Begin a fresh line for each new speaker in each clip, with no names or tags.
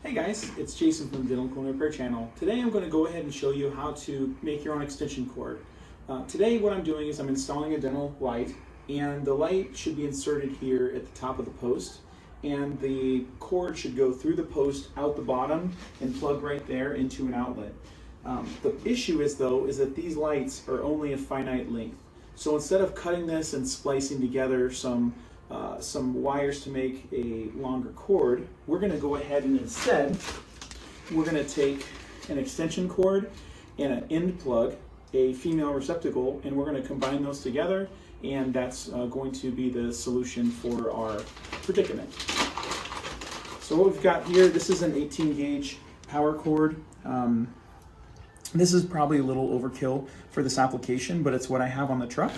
Hey guys, it's Jason from the Dental Corner Repair channel. Today I'm going to go ahead and show you how to make your own extension cord. Today what I'm doing is I'm installing a dental light, and the light should be inserted here at the top of the post, and the cord should go through the post out the bottom and plug right there into an outlet. The issue is that these lights are only a finite length. So instead of cutting this and splicing together some wires to make a longer cord, we're going to go ahead and instead we're going to take an extension cord and an end plug, a female receptacle, and we're going to combine those together, and that's going to be the solution for our predicament. So what we've got here, this is an 18 gauge power cord. This is probably a little overkill for this application, but it's what I have on the truck.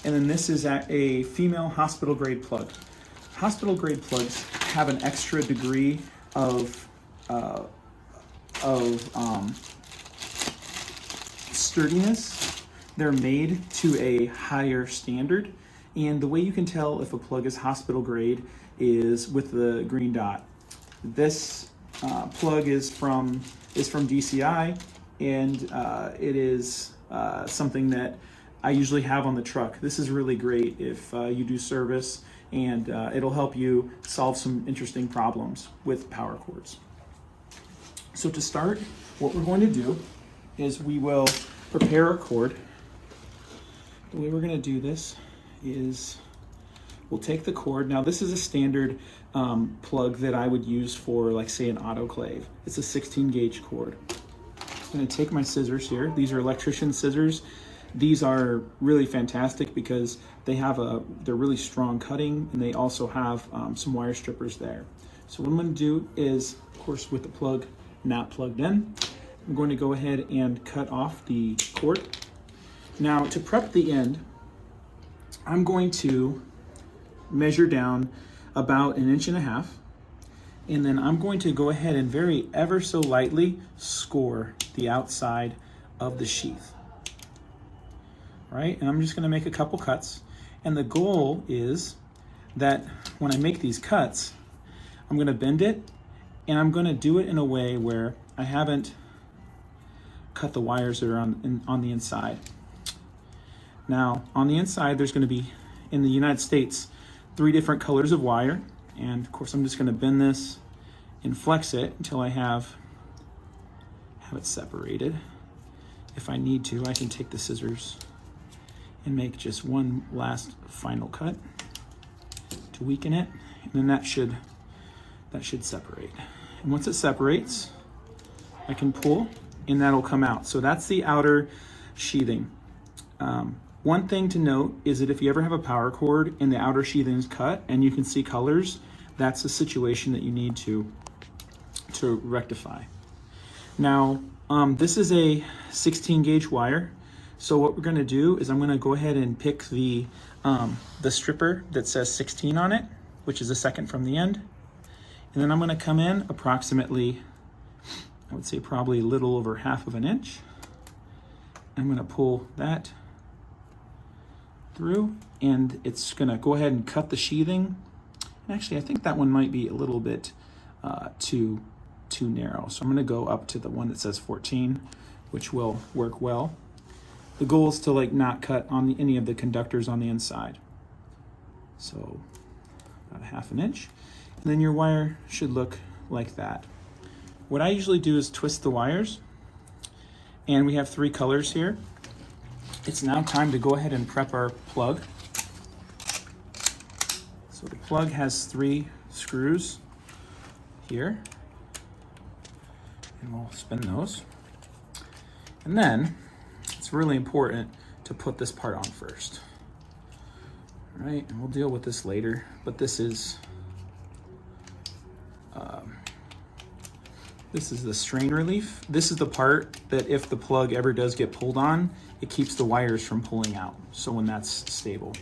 And then this is a female hospital grade plug. Hospital grade plugs have an extra degree of sturdiness. They're made to a higher standard, and the way you can tell if a plug is hospital grade is with the green dot. This plug is from DCI, and it is something that I usually have on the truck. This is really great if you do service, and it'll help you solve some interesting problems with power cords. So to start, what we're going to do is we will prepare a cord. The way we're going to do this is we'll take the cord. Now this is a standard plug that I would use for, like, say, an autoclave. It's a 16 gauge cord. I'm going to take my scissors here. These are electrician scissors. These are really fantastic because they're really strong cutting, and they also have some wire strippers there. So what I'm going to do is, of course, with the plug not plugged in, I'm going to go ahead and cut off the cord. Now, to prep the end, I'm going to measure down about 1.5 inches, and then I'm going to go ahead and ever so lightly score the outside of the sheath. Right, and I'm just going to make a couple cuts, and the goal is that when I make these cuts, I'm going to bend it, and I'm going to do it in a way where I haven't cut the wires that are on the inside. Now, on the inside, there's going to be, in the United States, 3 different colors of wire, and of course I'm just going to bend this and flex it until I have it separated. If I need to, I can take the scissors and make just one last final cut to weaken it, and then that should separate. And once it separates, I can pull, and that'll come out. So that's the outer sheathing. One thing to note is that if you ever have a power cord and the outer sheathing is cut and you can see colors, that's a situation that you need to rectify. Now, this is a 16 gauge wire. So what we're going to do is I'm going to go ahead and pick the stripper that says 16 on it, which is the second from the end. And then I'm going to come in approximately, I would say probably a little over 1/2 inch. I'm going to pull that through, and it's going to go ahead and cut the sheathing. And actually, I think that one might be a little bit too narrow. So I'm going to go up to the one that says 14, which will work well. The goal is to not cut on any of the conductors on the inside. So about 1/2 inch. And then your wire should look like that. What I usually do is twist the wires. And we have 3 colors here. It's now time to go ahead and prep our plug. So the plug has 3 screws here. And we'll spin those. And then it's really important to put this part on first. All right, and we'll deal with this later, but this is the strain relief. This is the part that if the plug ever does get pulled on, it keeps the wires from pulling out, so when that's stable.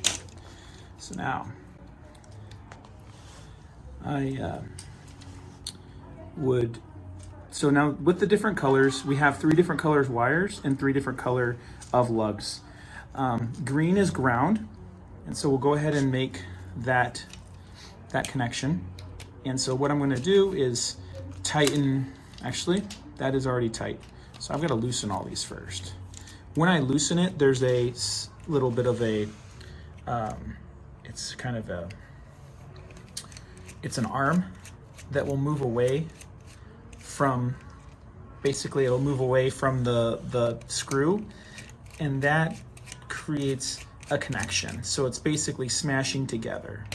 So now, So now with the different colors, we have 3 different colors wires and 3 different color of lugs. Green is ground, and so we'll go ahead and make that connection. And so what I'm gonna do is tighten, actually, that is already tight. So I've gotta loosen all these first. When I loosen it, there's a little bit of a, it's kind of a, it's an arm that will move away from, basically it'll move away from the screw, and that creates a connection. So it's basically smashing together.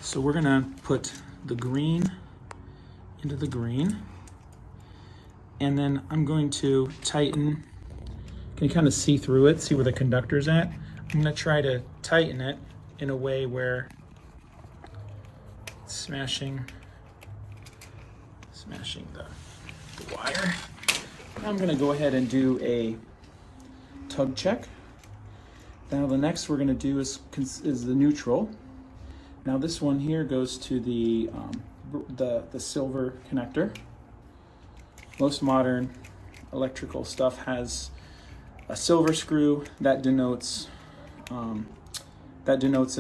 So we're gonna put the green into the green, and then I'm going to tighten. Can you kind of see through it, see where the conductor's at? I'm gonna try to tighten it in a way where it's smashing the wire. Now I'm gonna go ahead and do a tug check. Now the next we're gonna do is the neutral. Now this one here goes to the silver connector. Most modern electrical stuff has a silver screw that denotes a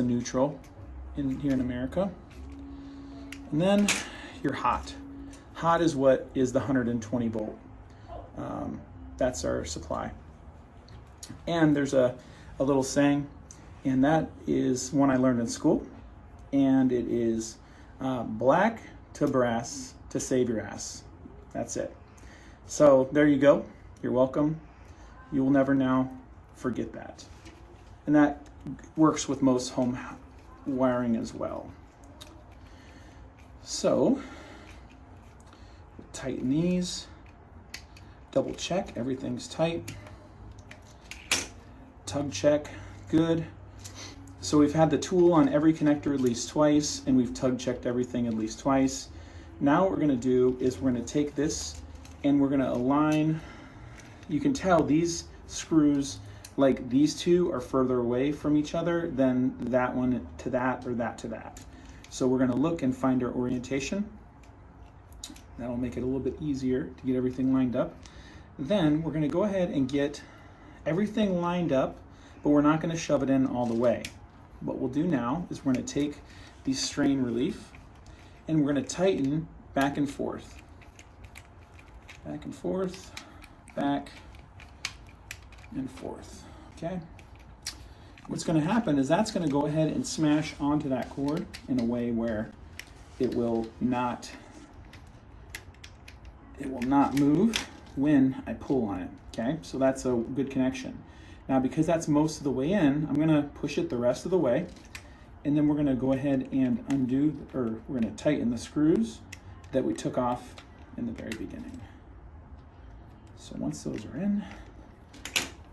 neutral here in America. And then your hot. Hot is what is the 120 volt. That's our supply. And there's a little saying, and that is one I learned in school, and it is black to brass to save your ass. That's it. So there you go. You're welcome. You will never now forget that. And that works with most home wiring as well. So tighten these, double check, everything's tight. Tug check, good. So we've had the tool on every connector at least twice, and we've tug checked everything at least twice. Now what we're gonna do is we're gonna take this and we're gonna align. You can tell these screws, like these two are further away from each other than that one to that or that to that. So we're gonna look and find our orientation. That'll make it a little bit easier to get everything lined up. Then we're gonna go ahead and get everything lined up, but we're not gonna shove it in all the way. What we'll do now is we're gonna take the strain relief and we're gonna tighten back and forth. Back and forth, back and forth, okay? What's gonna happen is that's gonna go ahead and smash onto that cord in a way where it will not move when I pull on it, okay? So that's a good connection. Now, because that's most of the way in, I'm gonna push it the rest of the way, and then we're gonna go ahead and undo, or we're gonna tighten the screws that we took off in the very beginning. So once those are in,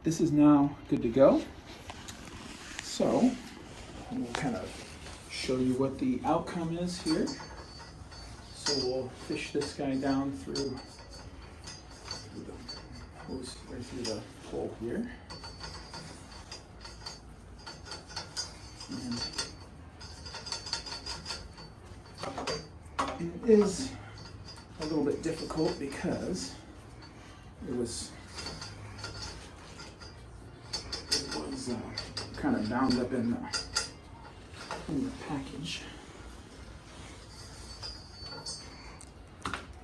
this is now good to go. So we'll kind of show you what the outcome is here. So we'll fish this guy down through the hose, right through the hole here. And it is a little bit difficult because it was kind of bound up in the package.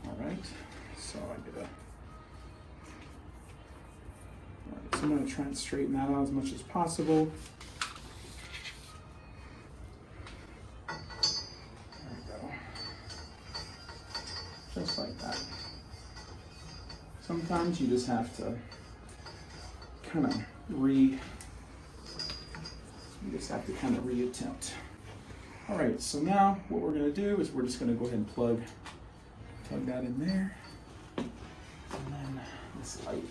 All right, so I'm going to try and straighten that out as much as possible. There we go. Just like that. Sometimes you just have to kind of reattempt. All right, so now what we're going to do is we're just going to go ahead and plug that in there, and then this light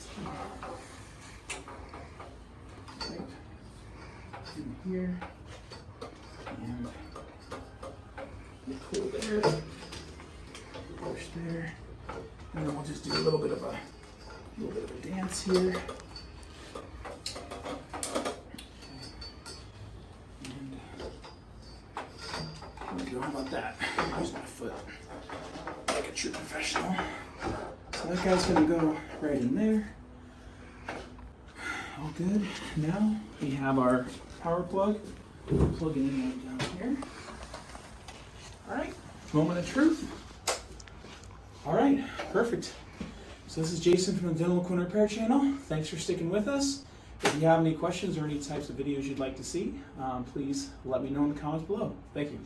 in here, and you pull there, push there, and then we'll just do a little bit of a dance here. How about that? Use my foot like a true professional. So that guy's gonna go right in there. All good. Now we have our power plug. We'll plug it in right down here. All right. moment of truth. All right, perfect. So this is Jason from the Dental Equipment Repair Channel. Thanks for sticking with us. If you have any questions or any types of videos you'd like to see, please let me know in the comments below. Thank you.